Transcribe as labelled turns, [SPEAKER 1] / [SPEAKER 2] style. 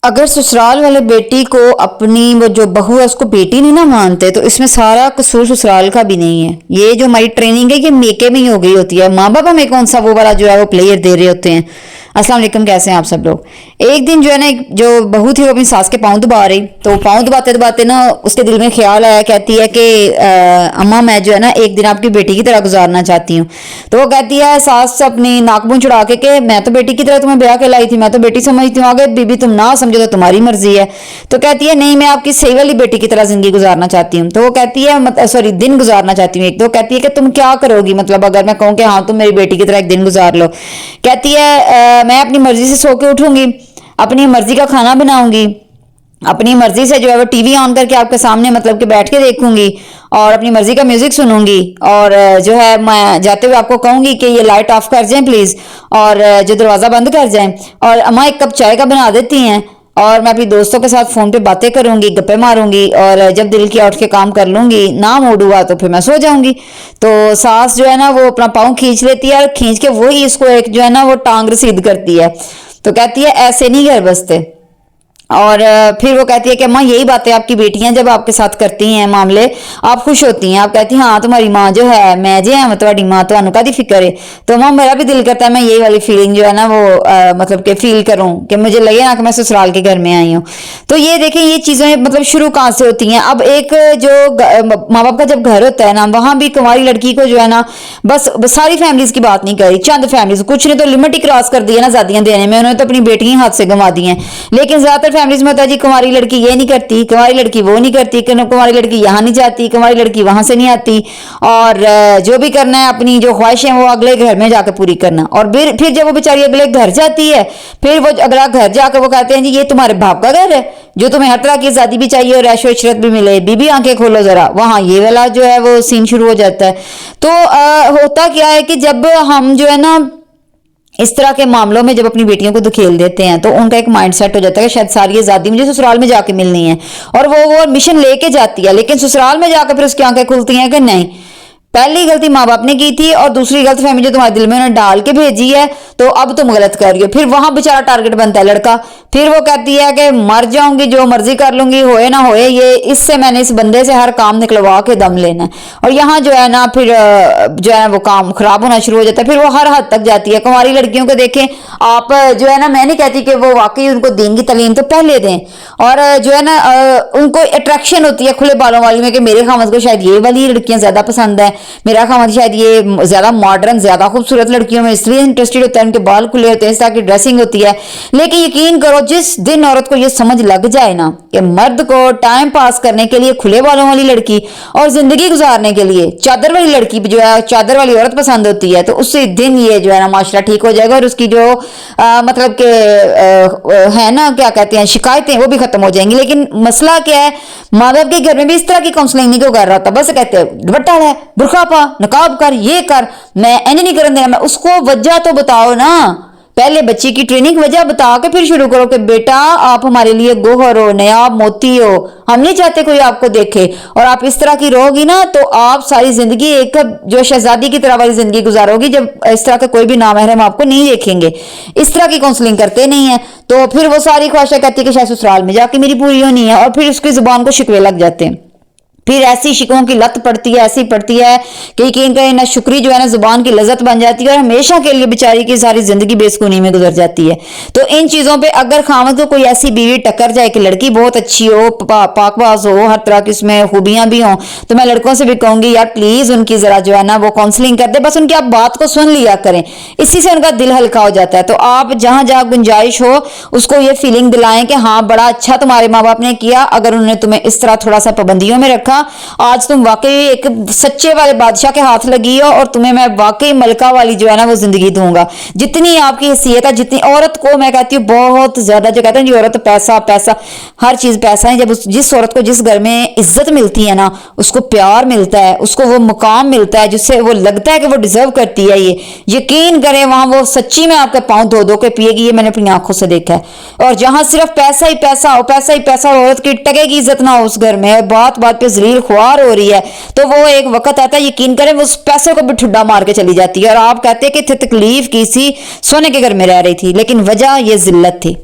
[SPEAKER 1] अगर ससुराल वाले बेटी को अपनी वो जो बहू है उसको बेटी नहीं ना मानते तो इसमें सारा कसूर ससुराल का भी नहीं है। ये जो हमारी ट्रेनिंग है ये मेके में ही हो गई होती है। माँ बाप हमें कौन सा वो वाला जो है वो प्लेयर दे रहे होते हैं। अस्सलाम वालेकुम, कैसे हैं आप सब लोग। एक दिन जो है ना एक जो बहू थी वो अपनी सास के पाँव दबा रही, तो पाँव दबाते दबाते ना उसके दिल में ख्याल आया, कहती है कि अम्मा मैं जो है ना एक दिन आपकी बेटी की तरह गुजारना चाहती हूँ। तो वो कहती है सास अपनी नाकबूं चढ़ा के मैं तो बेटी की तरह तुम्हें ब्याह के लाई थी, मैं तो बेटी समझती हूँ, आगे बीबी तुम ना समझो तो तुम्हारी मर्जी है। तो कहती है नहीं, मैं आपकी सही वाली बेटी की तरह जिंदगी गुजारना चाहती हूँ। तो वो कहती है सॉरी दिन गुजारना चाहती हूँ। एक तो कहती है कि तुम क्या करोगी, मतलब अगर मैं कहूँ कि हाँ तुम मेरी बेटी की तरह एक दिन गुजार लो। कहती है मैं अपनी मर्जी से सो के उठूंगी, अपनी मर्जी का खाना बनाऊंगी, अपनी मर्जी से जो है वो टीवी ऑन करके आपके सामने मतलब कि बैठ के देखूंगी और अपनी मर्जी का म्यूजिक सुनूंगी, और जो है मैं जाते हुए आपको कहूंगी कि ये लाइट ऑफ कर जाएं प्लीज, और जो दरवाजा बंद कर जाएं, और अम्मा एक कप चाय का बना देती हैं, और मैं अपनी दोस्तों के साथ फोन पे बातें करूंगी, गप्पे मारूंगी, और जब दिल किया उठ के काम कर लूंगी, ना मूड हुआ तो फिर मैं सो जाऊंगी। तो सास जो है ना वो अपना पाँव खींच लेती है और खींच के वही इसको एक जो है ना वो टांग रसीद करती है। तो कहती है ऐसे नहीं घर बसते। और फिर वो कहती है कि अम्मा यही बातें आपकी बेटियां जब आपके साथ करती हैं मामले, आप खुश होती हैं, आप कहती हैं हाँ तुम्हारी माँ जो है मैं जो है तुम्हारी माँ तो अनु का दी फिक्र है। तो माँ मेरा भी दिल करता है मैं यही वाली फीलिंग जो है ना वो मतलब कि फील करूं कि मुझे लगे ना कि मैं ससुराल के घर में आई हूँ। तो ये देखें ये चीजें मतलब शुरू कहाँ से होती हैं। अब एक जो माँ बाप का जब घर होता है ना वहां भी कुंवारी लड़की को जो है ना बस सारी फैमिलीज की बात नहीं करी, चंद फैमिलीज, कुछ ने तो लिमिट ही क्रॉस कर दी है ना शादियां देने में, उन्होंने तो अपनी बेटियां हाथ से गंवा दी हैं। लेकिन ज्यादातर फैमिलीज में होता है जी कुंवारी लड़की ये नहीं करती, कुंवारी लड़की वो नहीं करती, कुंवारी लड़की यहाँ नहीं जाती, कुंवारी लड़की वहां से नहीं आती, और जो भी करना है अपनी जो ख्वाहिशें वो अगले घर में जाकर पूरी करना। और फिर जब वो बेचारी अगले घर जाती है फिर वो अगला घर जाकर वो कहते हैं जी ये तुम्हारे बाप का घर है जो तुम्हें हर तरह की आजादी भी चाहिए और ऐशो इशरत भी मिले, बीबी आंखें खोलो जरा, वहां ये वाला जो है वो सीन शुरू हो जाता है। तो होता क्या है कि जब हम जो है ना इस तरह के मामलों में जब अपनी बेटियों को धकेल देते हैं तो उनका एक माइंड सेट हो जाता है कि शायद सारी आजादी मुझे ससुराल में जाके मिलनी है, और वो मिशन लेके जाती है। लेकिन ससुराल में जाकर फिर उसकी आंखें खुलती हैं कि नहीं, पहली गलती माँ बाप ने की थी और दूसरी गलत फहमी जो तुम्हारे दिल में उन्होंने डाल के भेजी है तो अब तुम गलत कर रही हो। फिर वहां बेचारा टारगेट बनता है लड़का, फिर वो कहती है कि मर जाऊंगी, जो मर्जी कर लूंगी, होए ना होए, ये इससे मैंने इस बंदे से हर काम निकलवा के दम लेना है। और यहाँ जो है ना फिर जो है वो काम खराब होना शुरू हो जाता है। फिर वो हर हद तक जाती है। कुंवारी लड़कियों को देखें आप, जो है ना मैं नहीं कहती कि वो वाकई उनको दीन की तालीम तो पहले दें, और जो है ना उनको अट्रैक्शन होती है खुले बालों वाली में कि मेरे खामद को शायद ये वाली लड़कियां ज्यादा पसंद है, मेरा खामद शायद ये ज्यादा मॉडर्न ज्यादा खूबसूरत लड़कियों में इसलिए इंटरेस्टेड होता है, उनके बाल खुले होते हैं, इस तरह की ड्रेसिंग होती है। लेकिन यकीन करो जिस दिन औरत को ये समझ लग जाए ना कि मर्द को टाइम पास करने के लिए खुले बालों वाली लड़की और जिंदगी गुजारने के लिए चादर वाली लड़की जो है चादर वाली औरत पसंद होती है, तो उसी दिन ये जो है ना माशरा ठीक हो जाएगा और उसकी जो मतलब के है ना क्या कहते हैं शिकायतें वो भी खत्म हो जाएंगी। लेकिन मसला क्या है, माँ बाप के घर में भी इस तरह की काउंसलिंग नहीं क्यों कर रहा था, बस कहते हैं दुपट्टा है, बुरखा पा, नकाब कर, ये कर, मैं एंड नहीं करने देना। मैं उसको वजह तो बताओ ना, पहले बच्ची की ट्रेनिंग वजह बता के फिर शुरू करो कि बेटा आप हमारे लिए गोहर हो, नयाब मोती हो, हम नहीं चाहते कोई आपको देखे, और आप इस तरह की रहोगी ना तो आप सारी जिंदगी एक जो शहजादी की तरह वाली जिंदगी गुजारोगी जब इस तरह का कोई भी नामहरम आपको नहीं देखेंगे। इस तरह की काउंसलिंग करते नहीं है तो फिर वो सारी ख्वाहिशें कहती है कि शायद ससुराल में जाके मेरी पूरी होनी है, और फिर उसकी जुबान को शिकवे लग जाते हैं। फिर ऐसी शिकवों की लत पड़ती है, ऐसी पड़ती है कि यकीन करें ना शुक्री जो है ना जुबान की लज्जत बन जाती है और हमेशा के लिए बेचारी की सारी जिंदगी बेसुनी में गुजर जाती है। तो इन चीजों पे अगर खामद को कोई ऐसी बीवी टक्कर जाए कि लड़की बहुत अच्छी हो, पाकबाज हो, हर तरह की उसमें खूबियां भी हों, तो मैं लड़कों से भी कहूंगी यार प्लीज उनकी जरा जो है ना वो काउंसलिंग कर दे, बस उनकी आप बात को सुन लिया करें, इसी से उनका दिल हल्का हो जाता है। तो आप जहां जहां गुंजाइश हो उसको ये फीलिंग दिलाएं कि हाँ बड़ा अच्छा तुम्हारे माँ बाप ने किया, अगर उन्होंने तुम्हें इस तरह थोड़ा सा पाबंदियों में रखा, आज तुम वाकई एक सच्चे वाले बादशाह के हाथ लगी हो और तुम्हें मैं वाकई मलका वाली जो है ना वो जिंदगी दूंगा। जितनी आपकी हैसियत है, जितनी औरत को मैं कहती हूँ बहुत ज्यादा, जो कहते हैं जी औरत पैसा पैसा, हर चीज पैसा है। जब जिस औरत को जिस घर में इज्जत मिलती है ना, उसको प्यार मिलता है, उसको वो मुकाम मिलता है जिससे वो लगता है कि वो डिजर्व करती है, ये यकीन करें वहां वो सच्ची में आपके पाँव धो धो के पिएगी। ये मैंने अपनी आंखों से देखा है। और जहां सिर्फ पैसा ही पैसा हो, पैसा ही पैसा हो, औरत की टके की इज्जत ना हो उस घर में, बात बात पे जलील ख्वार हो रही है, तो वो एक वक्त आता है यकीन करें वो उस पैसे को भी ठुड्डा मार के चली जाती है। और आप कहते हैं कि तकलीफ की सी, सोने के घर में रह रही थी, लेकिन वजह ये जिल्लत थी।